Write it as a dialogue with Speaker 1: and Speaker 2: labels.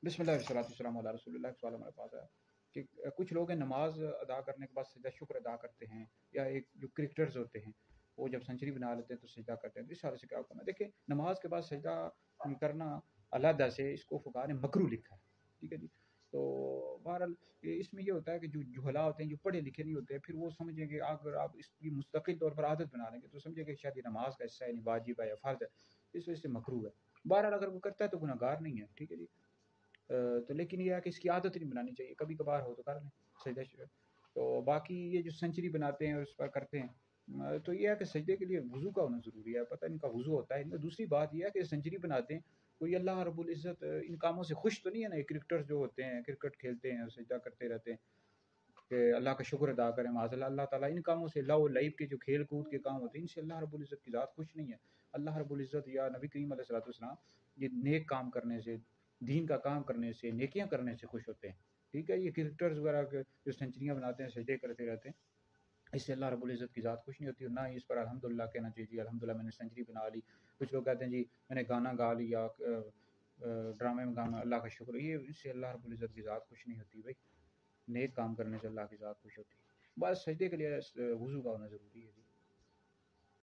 Speaker 1: बिस्मिल्लाह वस्सलातु वस्सलामु अला रसूलिल्लाह। एक सवाल हमारे पास है कि कुछ लोग हैं नमाज अदा करने के बाद सजदा शुक्र अदा करते हैं, या एक जो क्रिकेटर्स होते हैं वो जब सेंचुरी बना लेते हैं तो सजदा करते हैं। तो इस हालत से क्या हुक्म है? देखिए, नमाज के बाद सजदा करना अलहदा से इसको फुक़हा ने मकरूह लिखा है, ठीक है जी। तो बहरहाल इसमें ये होता है कि जो जुहला होते हैं, जो पढ़े लिखे नहीं होते हैं, फिर वो समझें कि अगर आप इसकी मुस्तकिल तौर पर आदत बना लेंगे तो समझें कि शायद ये नमाज का हिस्सा है, नहीं वाजिब है या फ़र्ज़ है, इस वजह से मकरूह है। बहरहाल अगर वो करता है तो गुनहगार नहीं है, ठीक है जी। तो लेकिन ये है कि इसकी आदत नहीं बनानी चाहिए, कभी कभार हो तो कर लें सजदा तो बाकी ये जो सेंचुरी बनाते हैं और उस पर करते हैं, तो ये है कि सजदे के लिए वज़ू का होना ज़रूरी है। पता नहीं इनका वज़ू होता है इनका। दूसरी बात ये है कि सेंचुरी बनाते हैं, कोई अल्लाह रब्बुल इज़्ज़त इन कामों से खुश तो नहीं है ना। ये क्रिकेटर्स जो होते हैं, क्रिकेट खेलते हैं और सजदा करते रहते हैं कि अल्लाह का शुक्र अदा करें, माज़अल्लाह अल्लाह ताला इन कामों से, लव लईब के जो खेल कूद के काम होते हैं, इनसे अल्लाह रब्बुल इज़्ज़त की ज़ात खुश नहीं है। अल्लाह रब्बुल इज़्ज़त या नबी करीम अलैहिस्सलातु वस्सलाम ये नेक काम करने से, दीन का काम करने से, नेकियां करने से खुश होते हैं, ठीक है। ये क्रिकेटर्स वगैरह के जो सेंचुरियां बनाते हैं, सजदे करते रहते हैं, इससे अल्लाह रब्बुल इज़्ज़त की ज़ात खुश नहीं होती, और ना ही इस पर अल्हम्दुलिल्लाह कहना चाहिए जी अल्हम्दुलिल्लाह मैंने सेंचुरी बना ली। कुछ लोग कहते हैं जी मैंने गाना गा लिया, ड्रामे में गाना, अल्लाह का शुक्र, ये इससे अल्लाह रब्बुल इज़्ज़त की ज़ात खुश नहीं होती भाई। नेक काम करने से अल्लाह की ज़ात खुश होती है। बस सजदे के लिए वज़ू का होना ज़रूरी है जी।